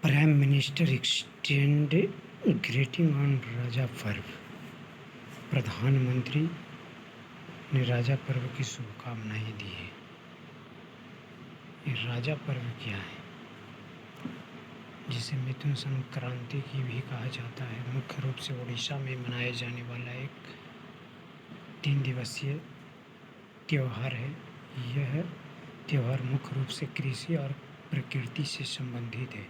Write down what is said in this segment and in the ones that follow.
Prime minister extend greeting on Raja Parba. प्रधानमंत्री ने राजा पर्व की शुभकामनाएं दी है। ये राजा पर्व क्या है, जिसे मिथुन संक्रांति की भी कहा जाता है, मुख्य रूप से उड़ीसा में मनाया जाने वाला एक 3 दिवसीय त्यौहार है। यह त्यौहार मुख्य रूप से कृषि और प्रकृति से संबंधित है।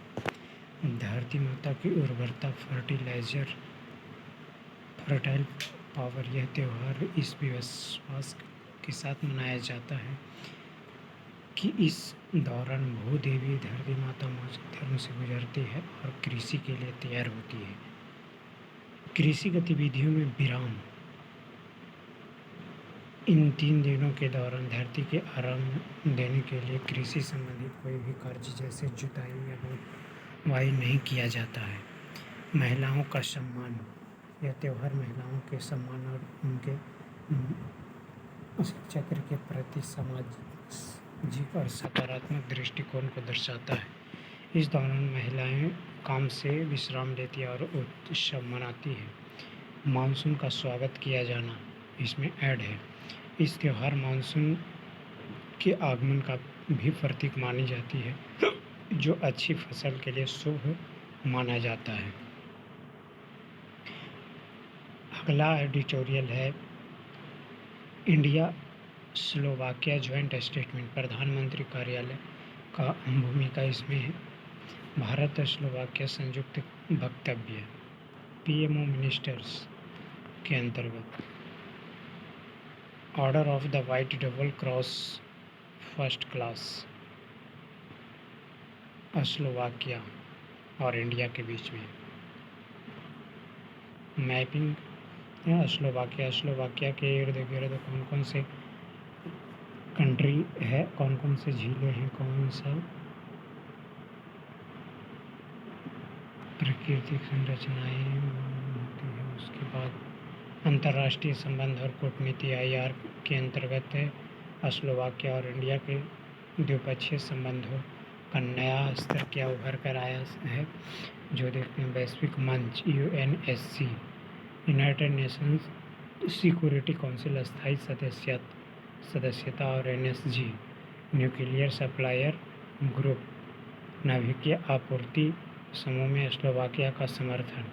धरती माता की उर्वरता, फर्टाइल पावर। यह त्यौहार इस विश्वास के साथ मनाया जाता है कि इस दौरान भूदेवी धरती माता मौसम धर्म से गुजरती है और कृषि के लिए तैयार होती है। कृषि गतिविधियों में विराम। इन 3 दिनों के दौरान धरती के आराम देने के लिए कृषि संबंधित कोई भी कार्य जैसे जुताई या बुवाई नहीं किया जाता है। महिलाओं का सम्मान। यह त्यौहार महिलाओं के सम्मान और उनके चक्र के प्रति सामाजिक और सकारात्मक दृष्टिकोण को दर्शाता है। इस दौरान महिलाएं काम से विश्राम लेती है और उत्सव मनाती है। मानसून का स्वागत किया जाना इसमें ऐड है। इस त्यौहार मानसून के आगमन का भी प्रतीक मानी जाती है, जो अच्छी फसल के लिए शुभ माना जाता है। अगला एडिटोरियल है इंडिया स्लोवाकिया ज्वाइंट स्टेटमेंट। प्रधानमंत्री कार्यालय का अहम भूमिका इसमें है। भारत और स्लोवाकिया संयुक्त वक्तव्य पीएमओ मिनिस्टर्स के अंतर्गत। Order of the white double cross first class Slovakia और इंडिया के बीच में। मैपिंग स्लोवाकिया के इर्द गिर्द कौन कौन से कंट्री है, कौन कौन से झीलें हैं, कौन सा प्राकृतिक संरचनाएं होती है। उसके बाद अंतर्राष्ट्रीय संबंध और कूटनीति आईआर के अंतर्गत स्लोवाकिया और इंडिया के द्विपक्षीय संबंधों का नया स्तर क्या उभर कर आया है, जो देखते हैं। वैश्विक मंच UNSC, United Nations security council अस्थायी सदस्यता और एनएसजी, न्यूक्लियर सप्लायर ग्रुप, नाभिकीय आपूर्ति समूह में स्लोवाकिया का समर्थन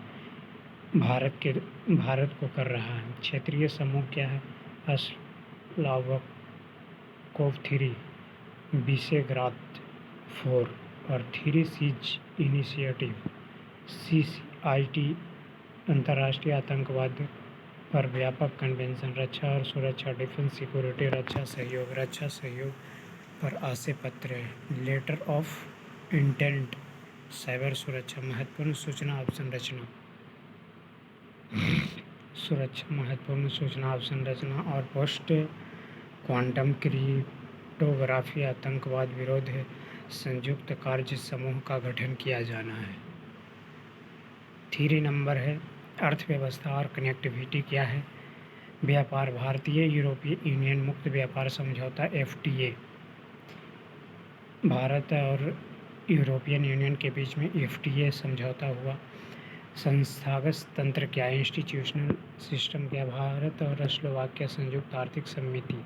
भारत को कर रहा है। क्षेत्रीय समूह क्या है? स्लावकोव 3, विसेग्राद 4 और 3 सीज इनिशिएटिव। CCIT अंतर्राष्ट्रीय आतंकवाद पर व्यापक कन्वेंशन। रक्षा और सुरक्षा, डिफेंस सिक्योरिटी, रक्षा सहयोग पर आशय पत्र। लेटर ऑफ इंटेंट, साइबर सुरक्षा, महत्वपूर्ण सूचना अवसंरचना और पोस्ट क्वांटम क्रिप्टोग्राफी। आतंकवाद विरोध संयुक्त कार्य समूह का गठन किया जाना है। 3 नंबर है अर्थव्यवस्था और कनेक्टिविटी क्या है? व्यापार, भारतीय यूरोपीय यूनियन मुक्त व्यापार समझौता FTA। भारत और यूरोपियन यूनियन के बीच में FTA समझौता हुआ। संस्थागत तंत्र क्या है? इंस्टीट्यूशनल सिस्टम क्या? भारत और स्लोवाकिया संयुक्त आर्थिक समिति।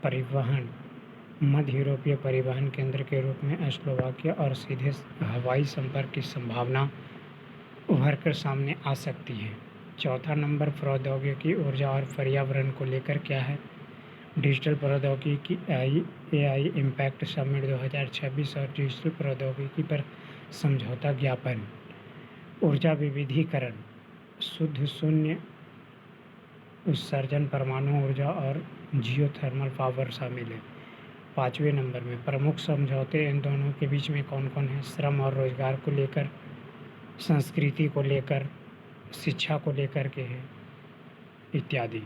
परिवहन, मध्य यूरोपीय परिवहन केंद्र के रूप में स्लोवाकिया और सीधे हवाई संपर्क की संभावना उभर कर सामने आ सकती है। 4 नंबर प्रौद्योगिकी, ऊर्जा और पर्यावरण को लेकर क्या है? डिजिटल प्रौद्योगिकी AI इम्पैक्ट समिट 2026 और डिजिटल प्रौद्योगिकी पर समझौता ज्ञापन। ऊर्जा विविधीकरण, शुद्ध शून्य उत्सर्जन, परमाणु ऊर्जा और जियोथर्मल पावर शामिल है। 5वें नंबर में प्रमुख समझौते इन दोनों के बीच में कौन कौन है? श्रम और रोजगार को लेकर, संस्कृति को लेकर, शिक्षा को लेकर के है इत्यादि।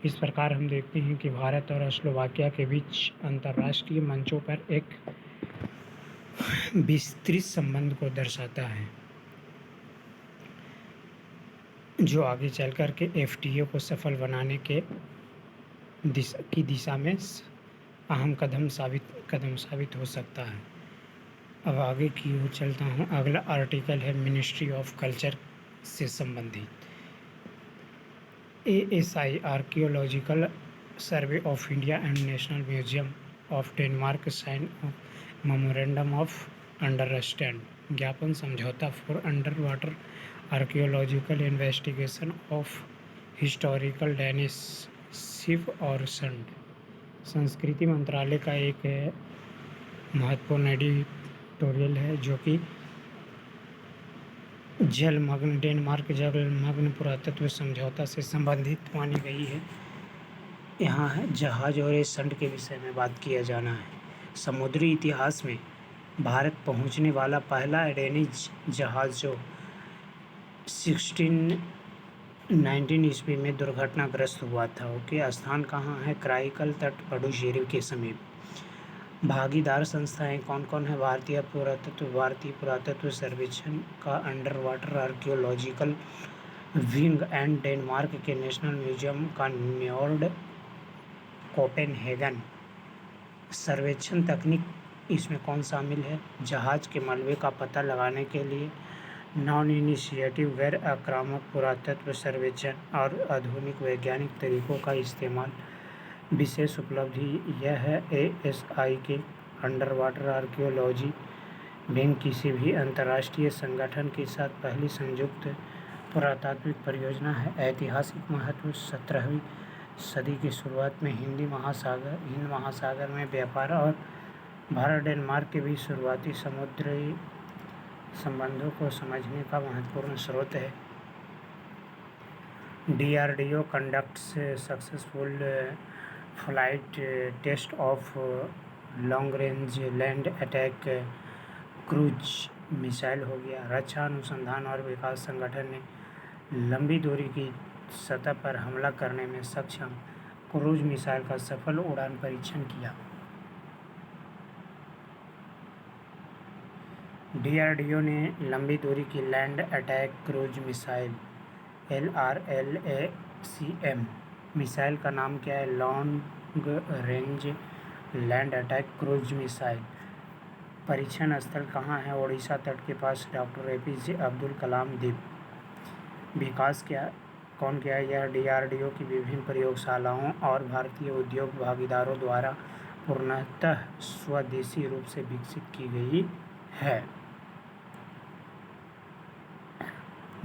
इस प्रकार हम देखते हैं कि भारत और स्लोवाकिया के बीच अंतर्राष्ट्रीय मंचों पर एक विस्तृत संबंध को दर्शाता है, जो आगे चल कर के FTA को सफल बनाने की दिशा में अहम कदम साबित हो सकता है। अब आगे की ओर चलता हूँ। अगला आर्टिकल है मिनिस्ट्री ऑफ कल्चर से संबंधित। ASI archaeological survey of India and national museum of Denmark sign memorandum of understand ज्ञापन समझौता for underwater archaeological investigation of historical Danish ship और संड। संस्कृति मंत्रालय का एक महत्वपूर्ण एडिटोरियल है जो कि जलमग्न डेनमार्क जलमग्न पुरातत्व समझौता से संबंधित मानी गई है। यहाँ है जहाज और इस संड के विषय में बात किया जाना है। समुद्री इतिहास में भारत पहुँचने वाला पहला डेनिश जहाज जो 1619 ईस्वी में दुर्घटनाग्रस्त हुआ था, उसके स्थान कहाँ है? क्राइकल तट पुडुचेरी के समीप। भागीदार संस्थाएं कौन कौन है? भारतीय पुरातत्व सर्वेक्षण का under water archaeological wing and Denmark के नेशनल म्यूजियम का न्योर्ड कोपेनहेगन। सर्वेक्षण तकनीक इसमें कौन शामिल है? जहाज के मलबे का पता लगाने के लिए नॉन इनिशिएटिव गैर आक्रामक पुरातत्व सर्वेक्षण और आधुनिक वैज्ञानिक तरीकों का इस्तेमाल। विशेष उपलब्धि यह है ASI के अंडर वाटर आर्कियोलॉजी विंग किसी भी अंतर्राष्ट्रीय संगठन के साथ पहली संयुक्त पुरातात्विक परियोजना है। ऐतिहासिक महत्व 17वीं सदी की शुरुआत में हिंद महासागर में व्यापार और भारत डेनमार्क के बीच शुरुआती समुद्री संबंधों को समझने का महत्वपूर्ण स्रोत है। DRDO conducts successful flight test of long range land attack cruise missile हो गया। रक्षा अनुसंधान और विकास संगठन ने लंबी दूरी की सतह पर हमला करने में सक्षम क्रूज मिसाइल का सफल उड़ान परीक्षण किया। DRDO ने लंबी दूरी की land attack cruise missile LRLACM missile का नाम क्या है? Long range land attack cruise missile. परीक्षण स्थल कहाँ है? ओडिशा तट के पास डॉक्टर APJ अब्दुल कलाम द्वीप। विकास कौन किया है? यह DRDO की विभिन्न प्रयोगशालाओं और भारतीय उद्योग भागीदारों द्वारा पूर्णतः स्वदेशी रूप से विकसित की गई है।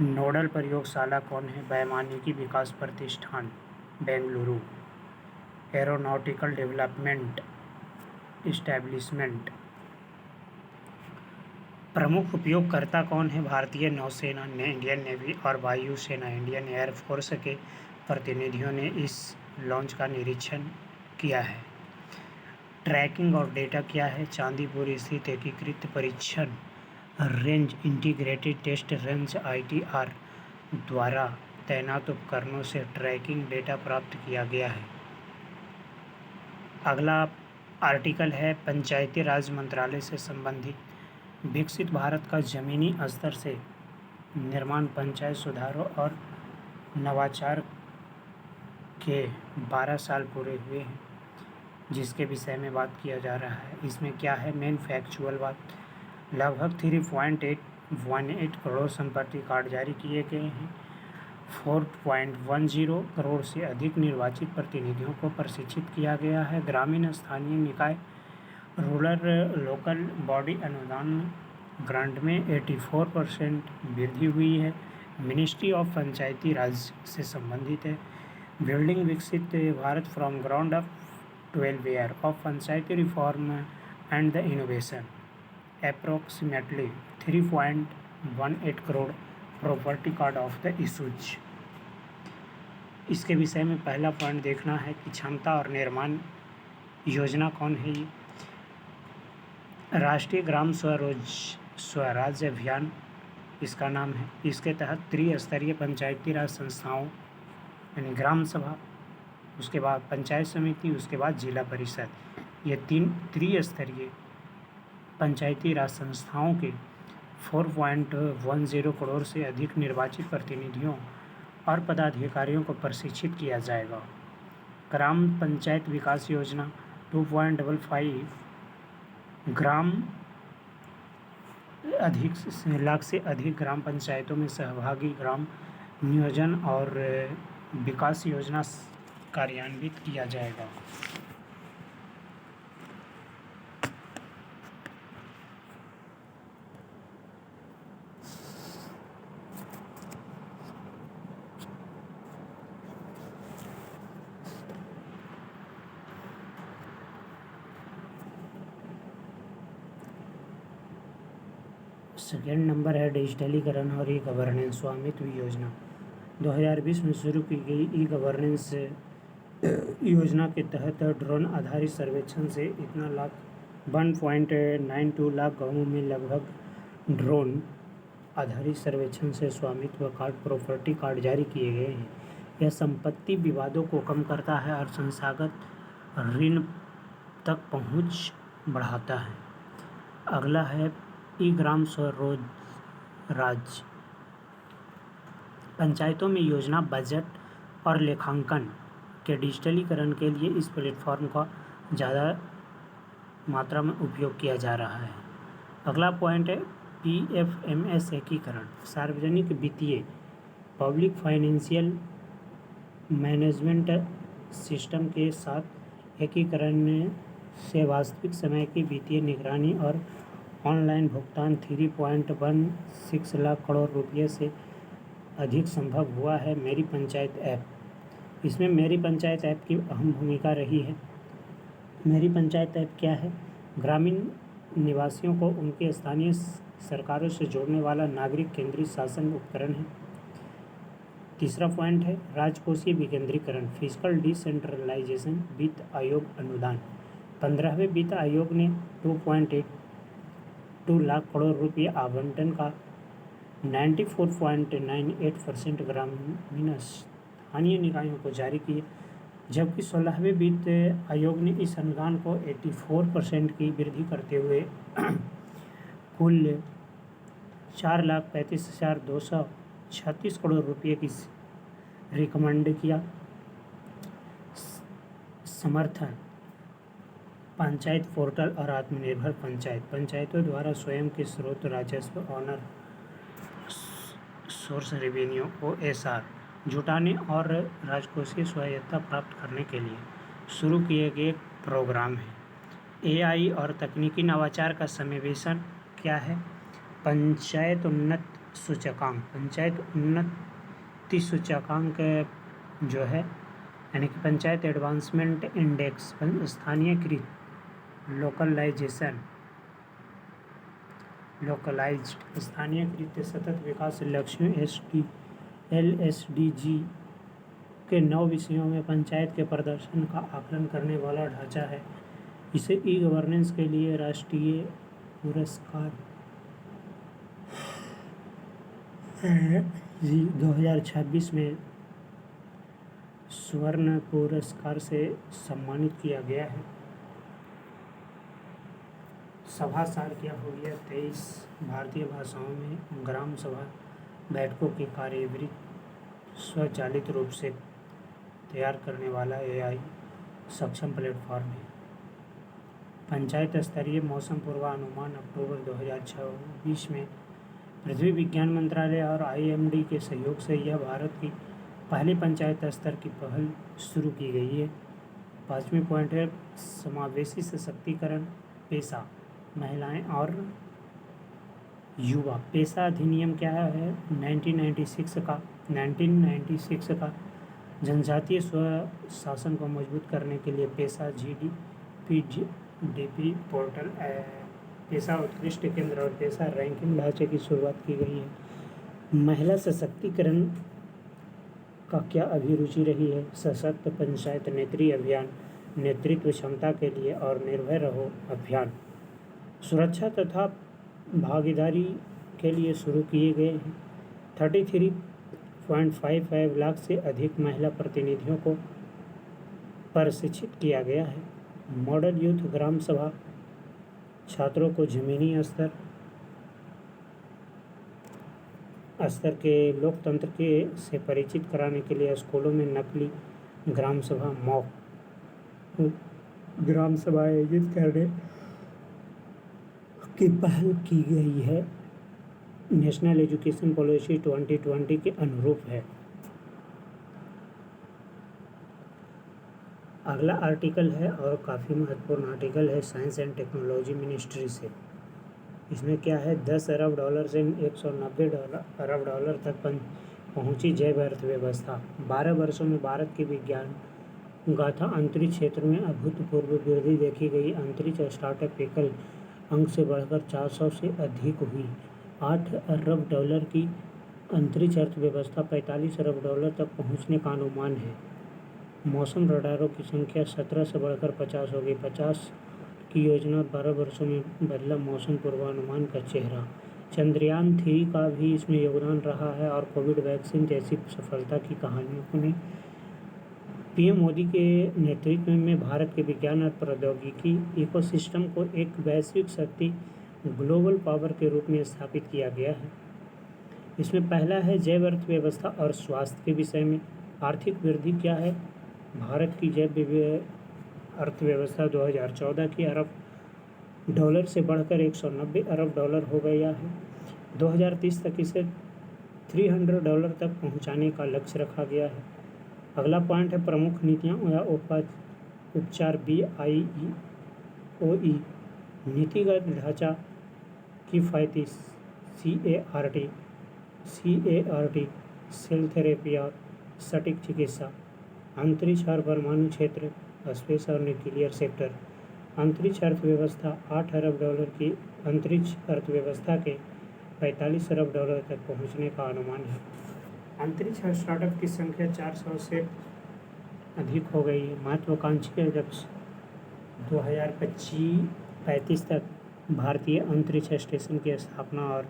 नोडल प्रयोगशाला कौन है? वैमानिकी विकास प्रतिष्ठान बेंगलुरु। Aeronautical development establishment. प्रमुख उपयोगकर्ता कौन है? भारतीय नौसेना इंडियन नेवी और वायुसेना इंडियन एयरफोर्स के प्रतिनिधियों ने इस लॉन्च का निरीक्षण किया है। ट्रैकिंग और डेटा क्या है? चांदीपुर स्थित एकीकृत परीक्षण range integrated test range ITR द्वारा तैनात उपकरणों से ट्रैकिंग डेटा प्राप्त किया गया है। अगला आर्टिकल है पंचायती राज मंत्रालय से संबंधित। विकसित भारत का जमीनी स्तर से निर्माण पंचायत सुधारों और नवाचार के 12 साल पूरे हुए हैं, जिसके विषय में बात किया जा रहा है। इसमें क्या है? मेन फैक्चुअल बात, लगभग 3.818 करोड़ संपत्ति कार्ड जारी किए गए हैं। 4.10 करोड़ से अधिक निर्वाचित प्रतिनिधियों को प्रशिक्षित किया गया है। ग्रामीण स्थानीय निकाय लोकल बॉडी अनुदान ग्रांट में 84% वृद्धि हुई है। मिनिस्ट्री ऑफ पंचायती राज से संबंधित है। बिल्डिंग विकसित Bharat from ground up 12 year of Panchayati reform and the innovation. Approximately 3.18 crore property card of the issues. इसके विषय में पहला पॉइंट देखना है कि क्षमता और निर्माण योजना कौन है? ये राष्ट्रीय ग्राम स्वराज अभियान इसका नाम है। इसके तहत त्रिस्तरीय पंचायती राज संस्थाओं यानी ग्राम सभा, उसके बाद पंचायत समिति, उसके बाद जिला परिषद, ये 3 त्रिस्तरीय पंचायती राज संस्थाओं के 4.10 करोड़ से अधिक निर्वाचित प्रतिनिधियों और पदाधिकारियों को प्रशिक्षित किया जाएगा। ग्राम पंचायत विकास योजना 2.55 ग्राम लाख से अधिक ग्राम पंचायतों में सहभागी ग्राम नियोजन और विकास योजना कार्यान्वित किया जाएगा। सेकेंड नंबर है डिजिटलीकरण और ई गवर्नेंस स्वामित्व योजना। 2020 में शुरू की गई ई गवर्नेंस योजना के तहत ड्रोन आधारित सर्वेक्षण से इतना लाख 1.92 लाख गाँवों में लगभग ड्रोन आधारित सर्वेक्षण से स्वामित्व कार्ड प्रॉपर्टी कार्ड जारी किए गए हैं। यह संपत्ति विवादों को कम करता है और संस्थागत ऋण तक पहुंच बढ़ाता है। अगला है ई ग्राम स्वराज। पंचायतों में योजना, बजट और लेखांकन के डिजिटलीकरण के लिए इस प्लेटफॉर्म का ज़्यादा मात्रा में उपयोग किया जा रहा है। अगला पॉइंट है PFMS एकीकरण। सार्वजनिक वित्तीय पब्लिक फाइनेंशियल मैनेजमेंट सिस्टम के साथ एकीकरण से वास्तविक समय की वित्तीय निगरानी और ऑनलाइन भुगतान 3.16 लाख करोड़ रुपये से अधिक संभव हुआ है। मेरी पंचायत ऐप, इसमें मेरी पंचायत ऐप की अहम भूमिका रही है। मेरी पंचायत ऐप क्या है? ग्रामीण निवासियों को उनके स्थानीय सरकारों से जोड़ने वाला नागरिक केंद्रित शासन उपकरण है। तीसरा पॉइंट है राजकोषीय विकेंद्रीकरण, फिजिकल डिसेंट्रलाइजेशन। वित्त आयोग अनुदान। 15वें वित्त आयोग ने 2.82 लाख करोड़ रुपये आवंटन का 94.98% ग्रामीण स्थानीय निकायों को जारी किए, जबकि 16वें वित्त आयोग ने इस अनुदान को 84% की वृद्धि करते हुए कुल 4,35,236 करोड़ रुपये की रिकमेंड किया। समर्थन पंचायत पोर्टल और आत्मनिर्भर पंचायत। पंचायतों द्वारा स्वयं के स्रोत राजस्व ऑनर सोर्स रेवेन्यू OSR जुटाने और राजकोषीय स्वायत्तता प्राप्त करने के लिए शुरू किए गए प्रोग्राम है। AI और तकनीकी नवाचार का समावेशन क्या है? पंचायत उन्नति सूचकांक। पंचायत उन्नति सूचकांक जो है यानी कि पंचायत एडवांसमेंट इंडेक्स, स्थानीयकृत लोकलाइज्ड स्थानीयकृत सतत विकास लक्ष्यों LSDG के 9 विषयों में पंचायत के प्रदर्शन का आकलन करने वाला ढांचा है। इसे ई गवर्नेंस के लिए राष्ट्रीय पुरस्कार 2026 में स्वर्ण पुरस्कार से सम्मानित किया गया है। सभा सार क्या हो गया? 23 भारतीय भाषाओं में ग्राम सभा बैठकों की कार्यवृत्ति स्वचालित रूप से तैयार करने वाला AI सक्षम प्लेटफॉर्म है। पंचायत स्तरीय मौसम पूर्वानुमान। अक्टूबर 2024 में पृथ्वी विज्ञान मंत्रालय और IMD के सहयोग से यह भारत की पहली पंचायत स्तर की पहल शुरू की गई है। 5वें पॉइंट है समावेशी सशक्तिकरण। पेशा, महिलाएं और युवा। पेशा अधिनियम क्या है? 1996 का जनजातीय स्वशासन को मजबूत करने के लिए पेशा GDP पोर्टल, पेशा उत्कृष्ट केंद्र और पेशा रैंकिंग ढांचे की शुरुआत की गई है। महिला सशक्तिकरण का क्या अभिरुचि रही है? सशक्त पंचायत नेत्री अभियान, नेतृत्व क्षमता के लिए और निर्भय रहो अभियान। सुरक्षा तथा भागीदारी के लिए शुरू किए गए हैं। 33.55 लाख से अधिक महिला प्रतिनिधियों को प्रशिक्षित किया गया है। मॉडल यूथ ग्राम सभा, छात्रों को जमीनी स्तर के लोकतंत्र से परिचित कराने के लिए स्कूलों में नकली ग्राम सभा, मॉक ग्राम सभा आयोजित करने की पहल की गई है, नेशनल एजुकेशन पॉलिसी 2020 के अनुरूप है। अगला आर्टिकल है और काफ़ी महत्वपूर्ण आर्टिकल है साइंस एंड टेक्नोलॉजी मिनिस्ट्री से। इसमें क्या है, 10 अरब डॉलर से 190 अरब डॉलर तक पहुंची जैव अर्थव्यवस्था। 12 वर्षों में भारत की विज्ञान गाथा अंतरिक्ष क्षेत्र में अभूतपूर्व वृद्धि देखी गई। अंतरिक्ष स्टार्टअप एकल अंक से बढ़कर 400 से अधिक हुई। 8 अरब डॉलर की अंतरिक्ष अर्थव्यवस्था 45 अरब डॉलर तक पहुंचने का अनुमान है। मौसम रडारों की संख्या 17 से बढ़कर 50 हो गई। 50 की योजना 12 वर्षों में बदला मौसम पूर्वानुमान का चेहरा। चंद्रयान 3 का भी इसमें योगदान रहा है और कोविड वैक्सीन जैसी सफलता की कहानियों को ने पीएम मोदी के नेतृत्व में भारत के विज्ञान और प्रौद्योगिकी इकोसिस्टम को एक वैश्विक शक्ति ग्लोबल पावर के रूप में स्थापित किया गया है। इसमें पहला है जैव अर्थव्यवस्था और स्वास्थ्य के विषय में। आर्थिक वृद्धि क्या है, भारत की जैव अर्थव्यवस्था 2014 की अरब डॉलर से बढ़कर 190 अरब डॉलर हो गया है। 2030 तक इसे 300 डॉलर तक पहुंचाने का लक्ष्य रखा गया है। अगला पॉइंट है प्रमुख नीतियाँ या उपचार BIOE नीतिगत ढांचा किफ़ायती CART सेल थेरेपी और सटीक चिकित्सा। अंतरिक्ष और परमाणु क्षेत्र स्पेस और न्यूक्लियर सेक्टर। अंतरिक्ष अर्थव्यवस्था 8 अरब डॉलर की अंतरिक्ष अर्थव्यवस्था के 45 अरब डॉलर तक पहुंचने का अनुमान है। अंतरिक्ष स्टार्टअप की संख्या 400 से अधिक हो गई है। महत्वाकांक्षी लक्ष्य 2035 तक भारतीय अंतरिक्ष स्टेशन की स्थापना और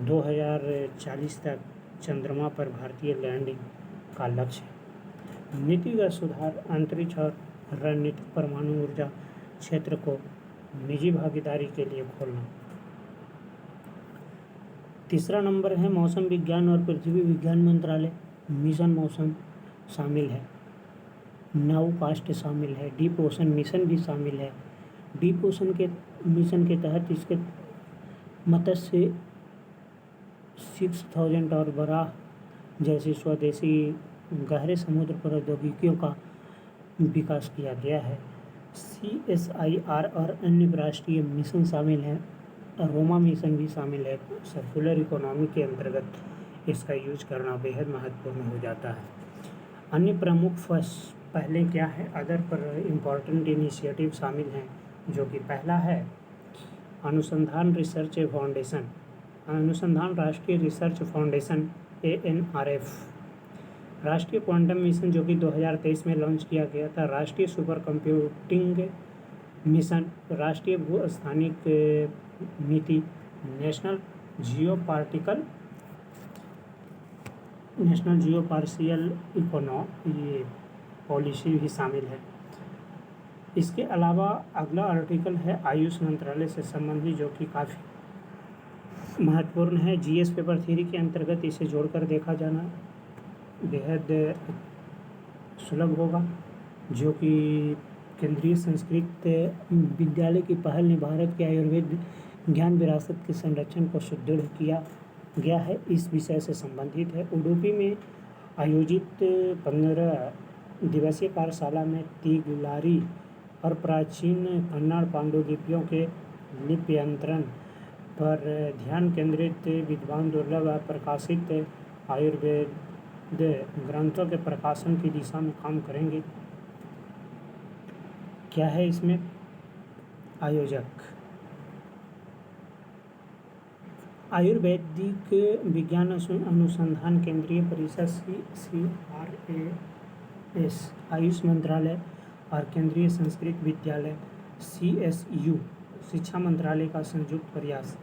2040 तक चंद्रमा पर भारतीय लैंडिंग का लक्ष्य है। नीतिगत सुधार, अंतरिक्ष और रणनीतिक परमाणु ऊर्जा क्षेत्र को निजी भागीदारी के लिए खोलना। तीसरा नंबर है मौसम विज्ञान और पृथ्वी विज्ञान मंत्रालय। मिशन मौसम शामिल है, नाउकास्ट शामिल है, डीप ओशन मिशन भी शामिल है। डीप ओशन के मिशन के तहत इसके मत्स्य 6000 और बराह जैसी स्वदेशी गहरे समुद्र प्रौद्योगिकियों का विकास किया गया है। CSIR और अन्य राष्ट्रीय मिशन शामिल हैं। रोमा मिशन भी शामिल है। सर्कुलर इकोनॉमी के अंतर्गत इसका यूज करना बेहद महत्वपूर्ण हो जाता है। अन्य प्रमुख पहले क्या है, अदर पर इम्पॉर्टेंट इनिशिएटिव शामिल हैं, जो कि पहला है अनुसंधान रिसर्च फाउंडेशन। अनुसंधान राष्ट्रीय रिसर्च फाउंडेशन ANRF। राष्ट्रीय क्वांटम मिशन जो कि 2023 में लॉन्च किया गया था। राष्ट्रीय सुपर कंप्यूटिंग मिशन, राष्ट्रीय भू-स्थानिक नीति, नेशनल जियोपार्शियल ये पॉलिसी भी शामिल है। इसके अलावा अगला आर्टिकल है आयुष मंत्रालय से संबंधित, जो कि काफ़ी महत्वपूर्ण है। GS पेपर थ्योरी के अंतर्गत इसे जोड़कर देखा जाना बेहद सुलभ होगा, जो कि केंद्रीय संस्कृत विद्यालय की पहल ने भारत के आयुर्वेद ज्ञान विरासत के संरक्षण को सुदृढ़ किया गया है। इस विषय से संबंधित है। उडुपी में आयोजित 15 दिवसीय कार्यशाला में तिगलारी और प्राचीन कन्नड़ पांडुलिपियों के लिप्यंतरण पर ध्यान केंद्रित विद्वान दुर्लभ प्रकाशित आयुर्वेद ग्रंथों के प्रकाशन की दिशा में काम करेंगे। क्या है इसमें आयोजक, आयुर्वेदिक विज्ञान अनुसंधान केंद्रीय परिषद CRAS, आयुष मंत्रालय और केंद्रीय संस्कृत विद्यालय CSU शिक्षा मंत्रालय का संयुक्त प्रयास।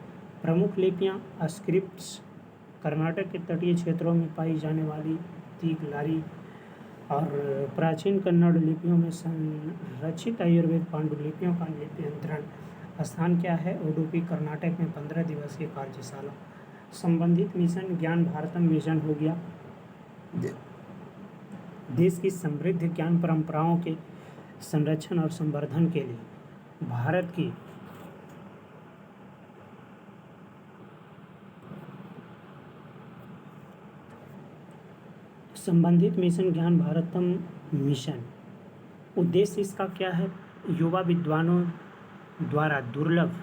प्रमुख लिपियाँ स्क्रिप्ट्स, कर्नाटक के तटीय क्षेत्रों में पाई जाने वाली तिगलारी और प्राचीन कन्नड़ लिपियों में संरचित आयुर्वेद पांडुलिपियों का लिप्यंतरण। स्थान क्या है, उडुपी कर्नाटक में 15 दिवसीय कार्यशाला। संबंधित मिशन ज्ञान भारतम मिशन हो गया। देश की समृद्ध ज्ञान परंपराओं के संरक्षण और संवर्धन के लिए भारत की संबंधित मिशन ज्ञान भारतम मिशन, उद्देश्य इसका क्या है? युवा विद्वानों द्वारा दुर्लभ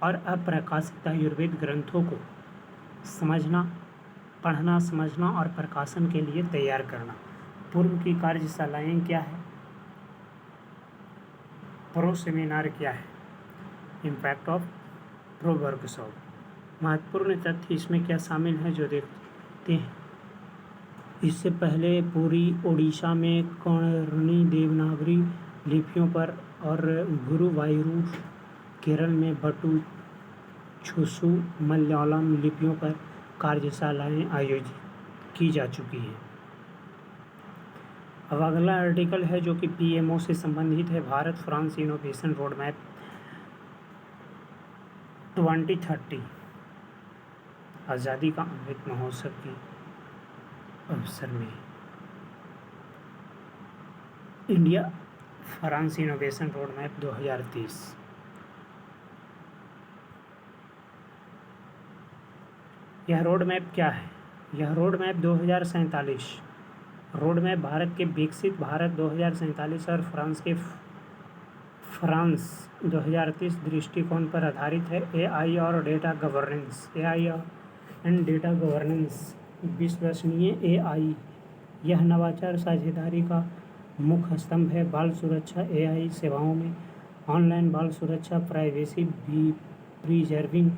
और अप्रकाशित आयुर्वेद ग्रंथों को समझना, पढ़ना, समझना और प्रकाशन के लिए तैयार करना। पूर्व की कार्यशालाएं क्या है? प्रो सेमिनार क्या है? Impact of pro workshop. महत्वपूर्ण तथ्य इसमें क्या शामिल है जो देखते हैं। इससे पहले पूरी ओडिशा में कर्णी देवनागरी लिपियों पर और गुरुवायूर केरल में बटू छुसु मलयालम लिपियों पर कार्यशालाएं आयोजित की जा चुकी हैं। अब अगला आर्टिकल है जो कि पीएमओ से संबंधित है। Bharat France innovation road map 2030 आज़ादी का अमृत महोत्सव के अवसर में India France innovation road map 2030। यह रोड मैप क्या है? यह road map 2047 road map Bharat के विकसित भारत 2047 और फ्रांस 2030 दृष्टिकोण पर आधारित है। एआई और data governance, and data governance, विश्वसनीय एआई, यह नवाचार साझेदारी का मुख्य स्तंभ है। बाल सुरक्षा, एआई सेवाओं में ऑनलाइन बाल सुरक्षा, प्राइवेसी प्रिजर्विंग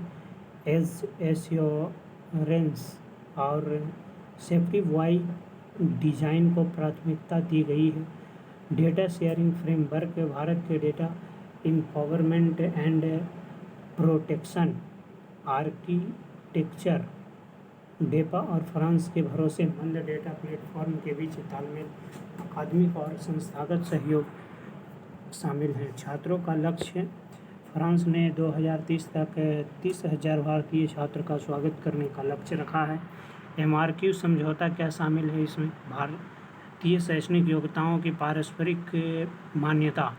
एश्योरेंस और सेफ्टी वाई डिज़ाइन को प्राथमिकता दी गई है। डेटा शेयरिंग फ्रेमवर्क, भारत के data empowerment and protection architecture, DEPA और फ्रांस के भरोसेमंद डेटा प्लेटफॉर्म के बीच तालमेल, अकादमिक और संस्थागत सहयोग शामिल हैं। छात्रों का लक्ष्य, फ्रांस ने 2030 तक 30,000 भारतीय छात्र का स्वागत करने का लक्ष्य रखा है। एमआरक्यू समझौता क्या शामिल है इसमें? भारतीय शैक्षणिक योग्यताओं की पारस्परिक मान्यता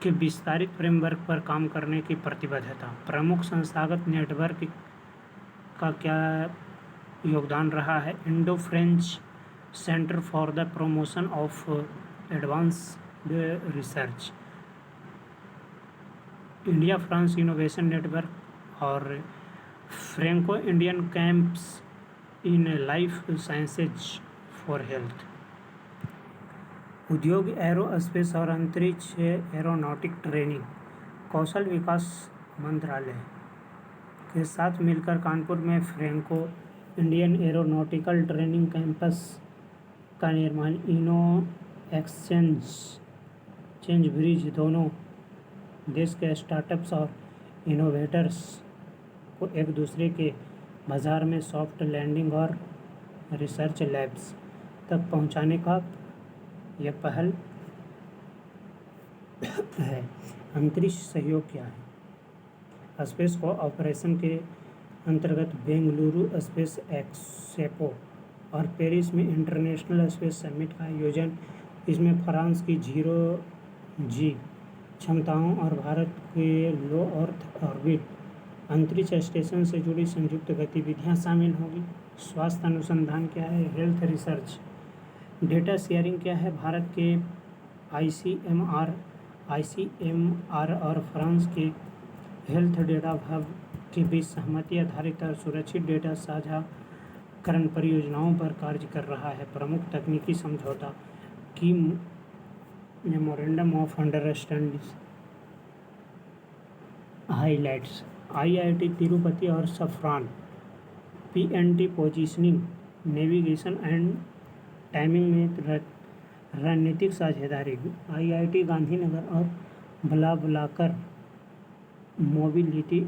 के विस्तारित फ्रेमवर्क पर काम करने की प्रतिबद्धता। प्रमुख संस्थागत नेटवर्क का क्या योगदान रहा है? Indo French centre for the promotion of advanced research, India France innovation network और Franco Indian camps in life sciences for health. उद्योग, एरोस्पेस और अंतरिक्ष एरोनॉटिक ट्रेनिंग, कौशल विकास मंत्रालय के साथ मिलकर कानपुर में Franco Indian aeronautical training campus का निर्माण। इनो एक्सचेंज ब्रिज दोनों देश के स्टार्टअप्स और इनोवेटर्स को एक दूसरे के बाजार में सॉफ्ट लैंडिंग और रिसर्च लैब्स तक पहुंचाने का यह पहल है। अंतरिक्ष सहयोग क्या है? स्पेस को ऑपरेशन के अंतर्गत बेंगलुरु स्पेस एक्सपो और पेरिस में इंटरनेशनल स्पेस समिट का आयोजन। इसमें फ्रांस की 0G क्षमताओं और भारत के लो अर्थ ऑर्बिट अंतरिक्ष स्टेशन से जुड़ी संयुक्त गतिविधियां शामिल होंगी। स्वास्थ्य अनुसंधान क्या है? Health research. डेटा शेयरिंग क्या है? भारत के आईसीएमआर और फ्रांस के हेल्थ डेटा हब के बीच सहमति आधारित और सुरक्षित डेटा साझाकरण परियोजनाओं पर कार्य कर रहा है। प्रमुख तकनीकी समझौता की memorandum of understanding highlights, IIT Tirupati और Safran, PNT positioning, navigation and timing में रणनीतिक साझेदारी, आईआईटी गांधीनगर और ब्लाबलाकर मोबिलिटी,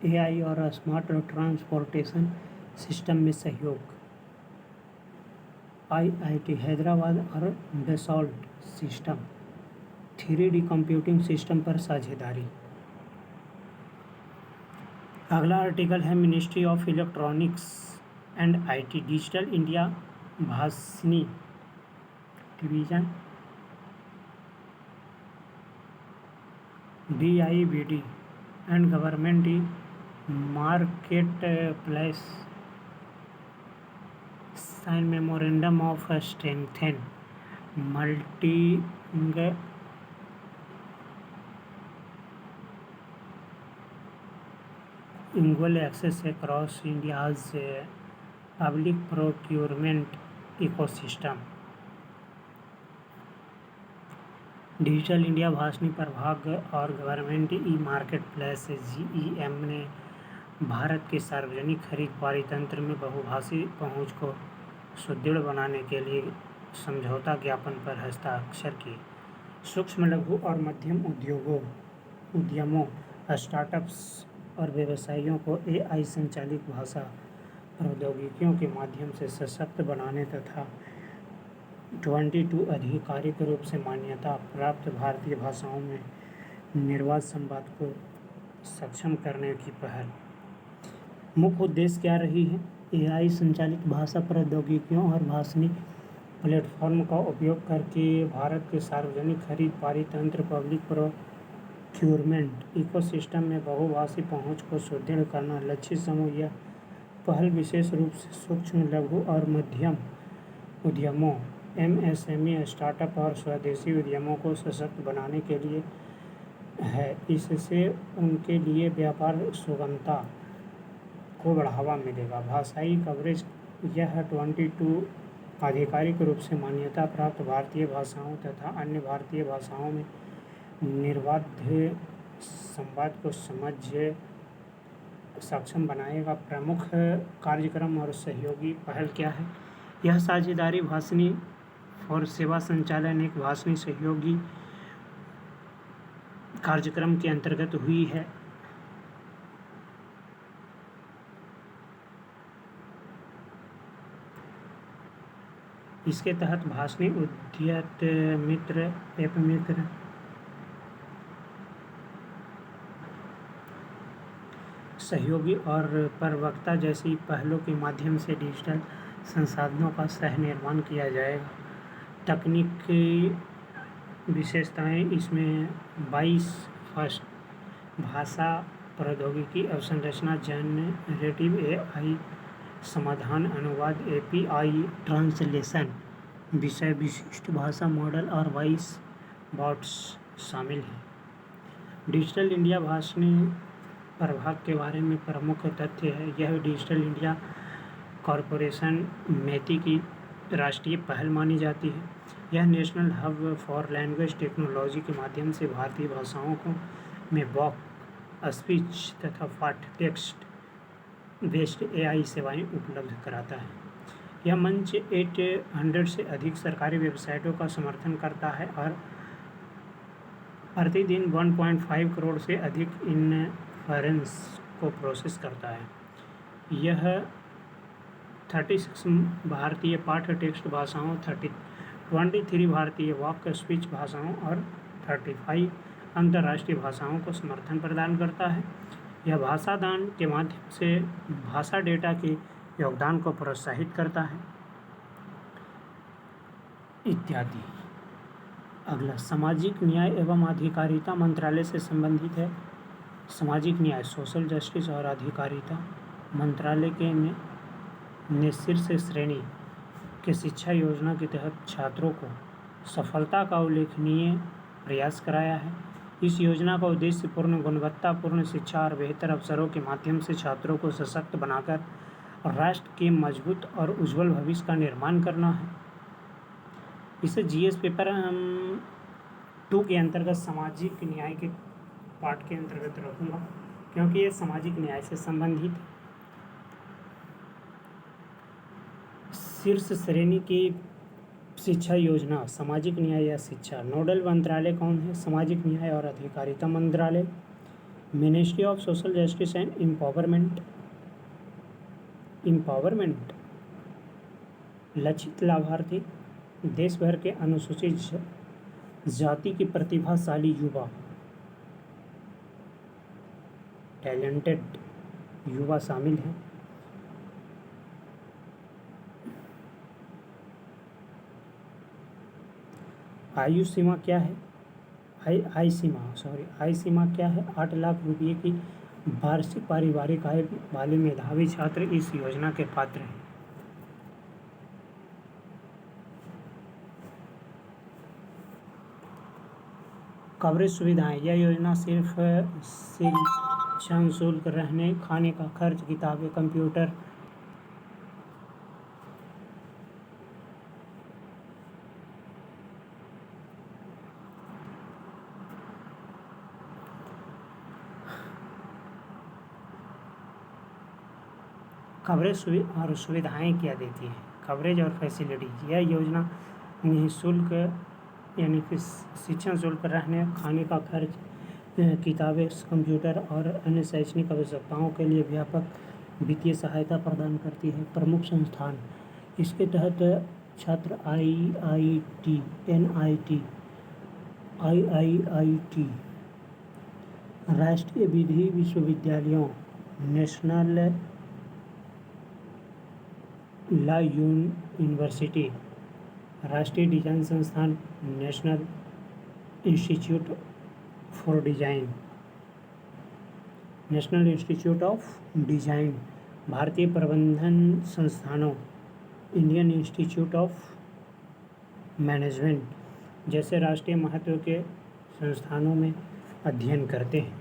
एआई और स्मार्ट ट्रांसपोर्टेशन सिस्टम में सहयोग, आईआईटी हैदराबाद और Dassault system 3D computing system पर साझेदारी। अगला आर्टिकल है ministry of electronics and IT, digital India Bhashini division, DIBD and government marketplace sign memorandum of strengthen multilingual access across India's public procurement ecosystem. Digital India Bhashini प्रभाग और government e marketplace GEM ने भारत के सार्वजनिक खरीद पारितंत्र में बहुभाषी पहुंच को सुदृढ़ बनाने के लिए समझौता ज्ञापन पर हस्ताक्षर किए। सूक्ष्म लघु और मध्यम उद्यमों स्टार्टअप्स और व्यवसायियों को AI संचालित भाषा प्रौद्योगिकियों के माध्यम से सशक्त बनाने तथा 22 आधिकारिक रूप से मान्यता प्राप्त भारतीय भाषाओं में निर्बाध संवाद को सक्षम करने की पहल। मुख्य उद्देश्य क्या रही है? AI संचालित भाषा प्रौद्योगिकियों और भाषणी प्लेटफॉर्म का उपयोग करके भारत के सार्वजनिक खरीद पारितंत्र पब्लिक प्रोक्यूरमेंट इकोसिस्टम में बहुभाषी पहुंच को सुदृढ़ करना। लक्षित समूह यह पहल विशेष रूप से सूक्ष्म लघु और मध्यम उद्यमों MSME स्टार्टअप और स्वदेशी उद्यमों को सशक्त बनाने के लिए है। इससे उनके लिए व्यापार सुगमता को बढ़ावा मिलेगा। भाषाई कवरेज यह 22 आधिकारिक रूप से मान्यता प्राप्त भारतीय भाषाओं तथा अन्य भारतीय भाषाओं में निर्बाध संवाद को सक्षम बनाएगा। प्रमुख कार्यक्रम और सहयोगी पहल क्या है? यह साझेदारी भाषणी और सेवा संचालन एक भाषणी सहयोगी कार्यक्रम के अंतर्गत हुई है। इसके तहत भाषणी उद्यत मित्र एप मित्र सहयोगी और प्रवक्ता जैसी पहलों के माध्यम से डिजिटल संसाधनों का सह निर्माण किया जाएगा। तकनीकी विशेषताएं इसमें 22 फर्स्ट भाषा प्रौद्योगिकी अवसंरचना जनरेटिव AI समाधान अनुवाद API ट्रांसलेशन विषय विशिष्ट भाषा मॉडल और वॉइस बॉट्स शामिल हैं। डिजिटल इंडिया भाषणी प्रभाग के बारे में प्रमुख तथ्य है। यह डिजिटल इंडिया कॉरपोरेशन मेटी की राष्ट्रीय पहल मानी जाती है। यह national hub for language technology के माध्यम से भारतीय भाषाओं को में वॉक स्पीच तथा पाठ टेक्स्ट बेस्ड AI सेवाएं उपलब्ध कराता है। यह मंच 800 से अधिक सरकारी वेबसाइटों का समर्थन करता है और प्रतिदिन 1.5 करोड़ से अधिक इन्फरेंस को प्रोसेस करता है। यह 36 भारतीय पाठ टेक्स्ट भाषाओं 23 भारतीय वॉक स्पीच भाषाओं और 35 अंतर्राष्ट्रीय भाषाओं को समर्थन प्रदान करता है। यह भाषा दान के माध्यम से भाषा डेटा के योगदान को प्रोत्साहित करता है इत्यादि। अगला सामाजिक न्याय एवं अधिकारिता मंत्रालय से संबंधित है। सामाजिक न्याय सोशल जस्टिस और अधिकारिता मंत्रालय के ने शीर्ष श्रेणी के शिक्षा योजना के तहत छात्रों को सफलता का उल्लेखनीय प्रयास कराया है। इस योजना का उद्देश्य पूर्ण गुणवत्तापूर्ण शिक्षा और बेहतर अवसरों के माध्यम से छात्रों को सशक्त बनाकर राष्ट्र के मजबूत और उज्जवल भविष्य का निर्माण करना है। इसे GS पेपर 2 के अंतर्गत सामाजिक न्याय के पाठ के अंतर्गत रखूँगा क्योंकि ये सामाजिक न्याय से संबंधित है। शीर्ष श्रेणी की शिक्षा योजना सामाजिक न्याय या शिक्षा। नोडल मंत्रालय कौन है? सामाजिक न्याय और अधिकारिता मंत्रालय, ministry of social justice and empowerment. लक्षित लाभार्थी देश भर के अनुसूचित जाति के प्रतिभाशाली युवा टैलेंटेड युवा शामिल हैं। आयु सीमा क्या है? आय सीमा क्या है? 8 लाख रुपये की वार्षिक पारिवारिक आय वाले मेधावी छात्र इस योजना के पात्र हैं। कवरेज सुविधाएं। यह योजना सिर्फ शिक्षण शुल्क, रहने खाने का खर्च, किताबें, कंप्यूटर कवरेज और सुविधाएं क्या देती है। कवरेज और फैसिलिटीज। यह योजना निःशुल्क यानी कि शिक्षण शुल्क, रहने खाने का खर्च, किताबें, कंप्यूटर और अन्य शैक्षणिक आवश्यकताओं के लिए व्यापक वित्तीय सहायता प्रदान करती है। प्रमुख संस्थान इसके तहत छात्र IIT, NIT, IIIT, राष्ट्रीय विधि विश्वविद्यालयों, नेशनल लॉ यूनिवर्सिटी, राष्ट्रीय डिजाइन संस्थान, national institute for design, national institute of design, भारतीय प्रबंधन संस्थानों, इंडियन इंस्टीट्यूट ऑफ मैनेजमेंट जैसे राष्ट्रीय महत्व के संस्थानों में अध्ययन करते हैं।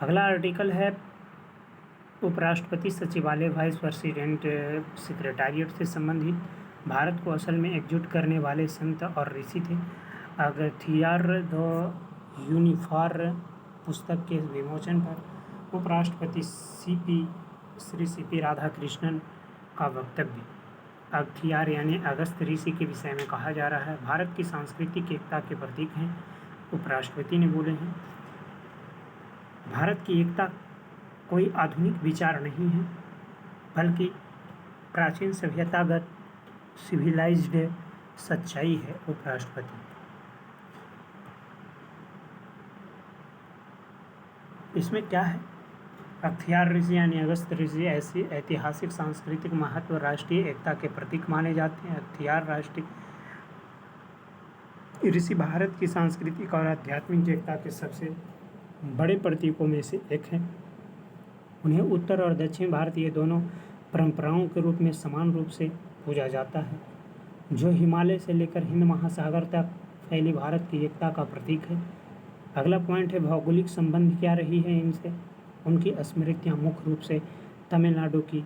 अगला आर्टिकल है उपराष्ट्रपति सचिवालय, वाइस प्रेसिडेंट सेक्रेटारिएट से संबंधित। भारत को असल में एकजुट करने वाले संत और ऋषि थे। अगथियार द यूनिफॉर पुस्तक के विमोचन पर उपराष्ट्रपति श्री CP राधाकृष्णन का वक्तव्य। अगथियार यानी अगस्त ऋषि के विषय में कहा जा रहा है। भारत की सांस्कृतिक एकता के प्रतीक हैं, उपराष्ट्रपति ने बोले हैं। भारत की एकता कोई आधुनिक विचार नहीं है, बल्कि प्राचीन सभ्यतागत सिविलाइज्ड सच्चाई है। उपराष्ट्रपति इसमें क्या है? अगथियार ऋषि यानी अगस्त ऋषि ऐसी ऐतिहासिक सांस्कृतिक महत्व, राष्ट्रीय एकता के प्रतीक माने जाते हैं। अगथियार राष्ट्रीय ऋषि भारत की सांस्कृतिक और आध्यात्मिक एकता के सबसे बड़े प्रतीकों में से एक है। उन्हें उत्तर और दक्षिण भारतीय दोनों परंपराओं के रूप में समान रूप से पूजा जाता है, जो हिमालय से लेकर हिंद महासागर तक फैली भारत की एकता का प्रतीक है। अगला पॉइंट है भौगोलिक संबंध क्या रही है इनसे। उनकी स्मृतियाँ मुख्य रूप से तमिलनाडु की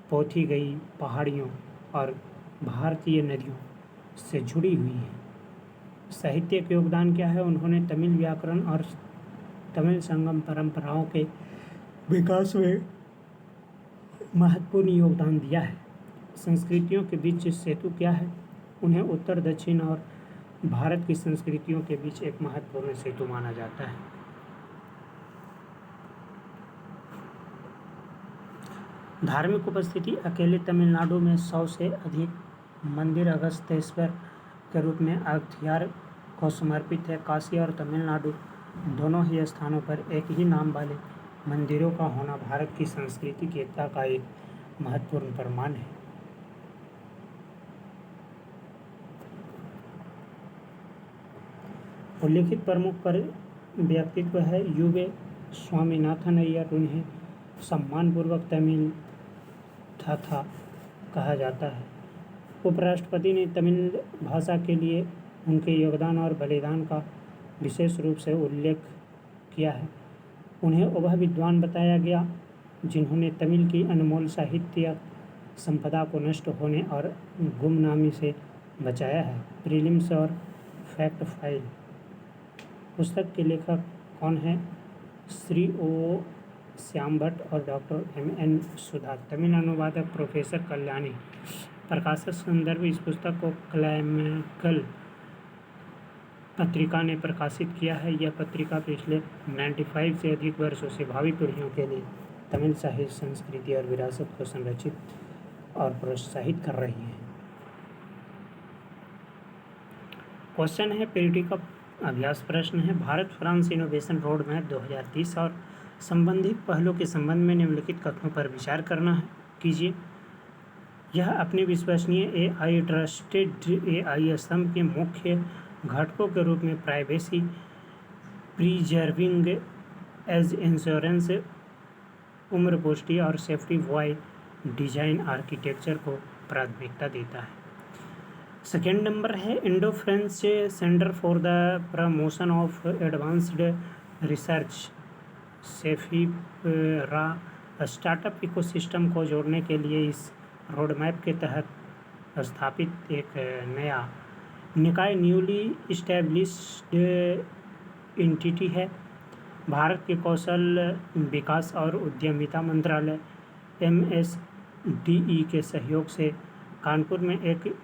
पोथी गई पहाड़ियों और भारतीय नदियों से जुड़ी हुई हैं। साहित्यिक योगदान क्या है? उन्होंने तमिल व्याकरण और तमिल संगम परंपराओं के विकास में महत्वपूर्ण योगदान दिया है। संस्कृतियों के बीच सेतु क्या है? उन्हें उत्तर दक्षिण और भारत की संस्कृतियों के बीच एक महत्वपूर्ण सेतु माना जाता है। धार्मिक उपस्थिति अकेले तमिलनाडु में 100 से अधिक मंदिर अगस्त्येश्वर के रूप में अगथियार को समर्पित है। काशी और तमिलनाडु दोनों ही स्थानों पर एक ही नाम वाले मंदिरों का होना भारत की सांस्कृतिक एकता का एक महत्वपूर्ण प्रमाण है। उल्लिखित प्रमुख पर व्यक्तित्व है UV स्वामीनाथन अय्यर। उन्हें सम्मानपूर्वक तमिल था कहा जाता है। उपराष्ट्रपति ने तमिल भाषा के लिए उनके योगदान और बलिदान का विशेष रूप से उल्लेख किया है। उन्हें वह विद्वान बताया गया जिन्होंने तमिल की अनमोल साहित्यिक संपदा को नष्ट होने और गुमनामी से बचाया है। प्रीलिम्स और फैक्ट फाइल पुस्तक के लेखक कौन है? श्री O. श्याम भट्ट और डॉक्टर M.N. सुधा। तमिल अनुवादक प्रोफेसर कल्याणी। प्रकाशक संदर्भ इस पुस्तक को क्लाइमेकल पत्रिका ने प्रकाशित किया है। यह पत्रिका पिछले 95 से अधिक वर्षों से भावी पीढ़ियों के लिए तमिल साहित्य, संस्कृति और विरासत को संरक्षित और प्रोत्साहित कर रही है। क्वेश्चन है पीरियड का अभ्यास प्रश्न है। Bharat France innovation road map 2030 और संबंधित पहलों के संबंध में निम्नलिखित कथनों पर विचार करना है कीजिए। यह अपने विश्वसनीय AI ट्रस्टेड AI स्तंभ के मुख्य घटकों के रूप में प्राइवेसी, प्रिजर्विंग एज इंश्योरेंस, उम्र पुष्टि और सेफ्टी वाइड डिजाइन आर्किटेक्चर को प्राथमिकता देता है। सेकेंड नंबर है Indo French centre for the promotion of advanced research CEFIPRA startup ecosystem को जोड़ने के लिए इस रोडमैप के तहत स्थापित एक नया निकाय न्यूली इस्टेब्लिश्ड एंटिटी है। भारत के कौशल विकास और उद्यमिता मंत्रालय MSDE के सहयोग से कानपुर में एक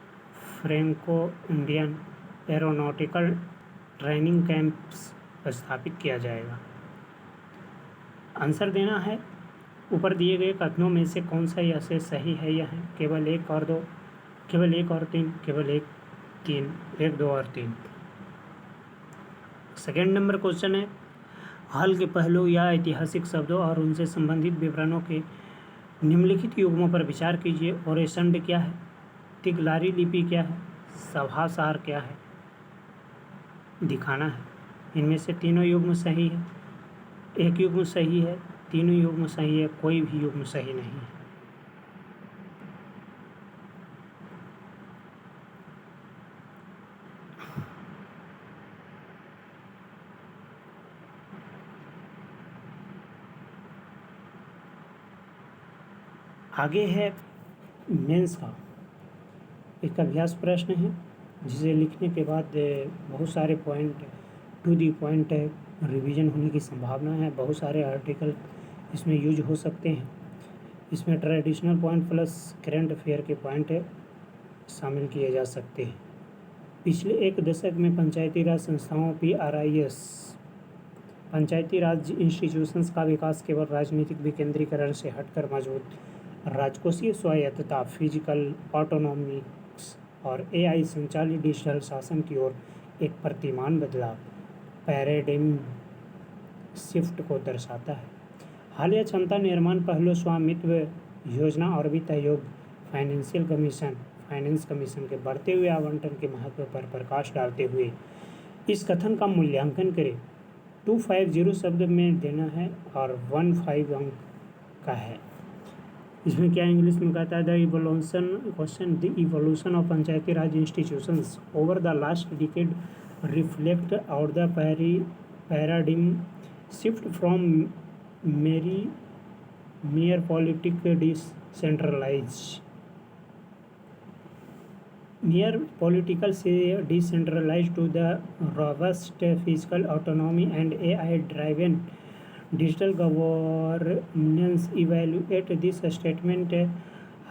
Franco Indian aeronautical training camps स्थापित किया जाएगा। आंसर देना है ऊपर दिए गए कथनों में से कौन सा यह से सही है या है। केवल 1 और 2, केवल 1 और 3, केवल 1, 3, 1, 2 और 3। सेकेंड नंबर क्वेश्चन है, हाल के पहलू या ऐतिहासिक शब्दों और उनसे संबंधित विवरणों के निम्नलिखित युग्मों पर विचार कीजिए। ओरेसंड क्या है? तिगलारी लिपि क्या है? सभासार क्या है? दिखाना है। इनमें से तीनों युग्म सही है, एक युग्म सही है, तीनों युग्म सही है, कोई भी युग्म सही नहीं है। आगे है मेंस का एक अभ्यास प्रश्न है जिसे लिखने के बाद बहुत सारे point to the point revision होने की संभावना है। बहुत सारे आर्टिकल इसमें यूज हो सकते हैं। इसमें traditional point plus current affair के पॉइंट शामिल किए जा सकते हैं। पिछले एक दशक में पंचायती राज संस्थाओं PRIS पंचायती राज इंस्टीट्यूशंस का विकास केवल राजनीतिक विकेंद्रीकरण से हटकर मजबूत राजकोषीय स्वायत्तता, फिजिकल ऑटोनॉमिक्स और AI संचालित डिजिटल शासन की ओर एक प्रतिमान बदलाव पैराडिम शिफ्ट को दर्शाता है। हालिया क्षमता निर्माण पहलू स्वामित्व योजना और वित्त आयोग फाइनेंस कमीशन के बढ़ते हुए आवंटन के महत्व पर प्रकाश डालते हुए इस कथन का मूल्यांकन करें। 250 शब्द में देना है और 15 अंक का है। इसमें क्या इंग्लिश में कहता है, the evolution of panchayati raj institutions over the last decade reflect और the paradigm shift from mere political decentralized to the robust fiscal autonomy and AI-driven digital governance. Evaluate this statement,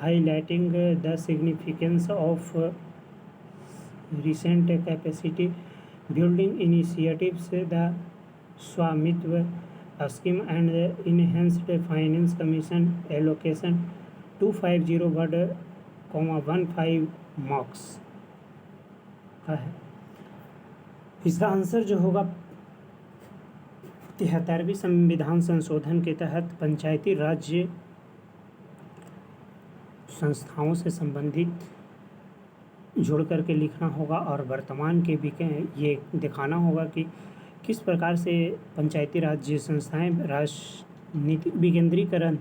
highlighting the significance of recent capacity building initiatives, the Swamitva scheme and enhanced finance commission allocation 250 word, 15 marks का है। इसका answer जो होगा 73वीं संविधान संशोधन के तहत पंचायती राज्य संस्थाओं से संबंधित जोड़ करके लिखना होगा और वर्तमान के भी ये दिखाना होगा कि किस प्रकार से पंचायती राज्य संस्थाएं राजनीतिक विकेंद्रीकरण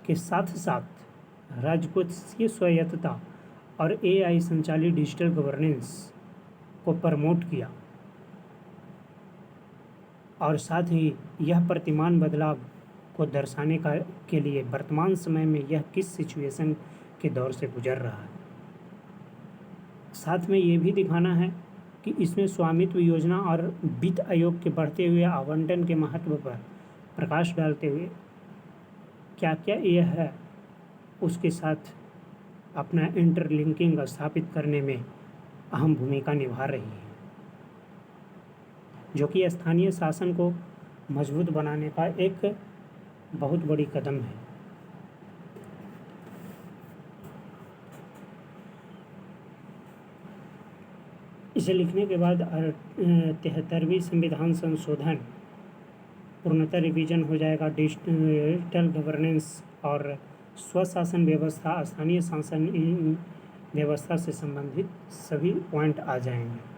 के साथ साथ राजकोषीय स्वायत्तता और AI संचालित डिजिटल गवर्नेंस को प्रमोट किया और साथ ही यह प्रतिमान बदलाव को दर्शाने के लिए वर्तमान समय में यह किस सिचुएशन के दौर से गुजर रहा है। साथ में ये भी दिखाना है कि इसमें स्वामित्व योजना और वित्त आयोग के बढ़ते हुए आवंटन के महत्व पर प्रकाश डालते हुए क्या क्या यह है उसके साथ अपना इंटरलिंकिंग स्थापित करने में अहम भूमिका निभा रही है, जो कि स्थानीय शासन को मजबूत बनाने का एक बहुत बड़ी कदम है। इसे लिखने के बाद 73वीं संविधान संशोधन पूर्णतः रिवीजन हो जाएगा। डिजिटल गवर्नेंस और स्वशासन व्यवस्था, स्थानीय शासन व्यवस्था से संबंधित सभी पॉइंट आ जाएंगे।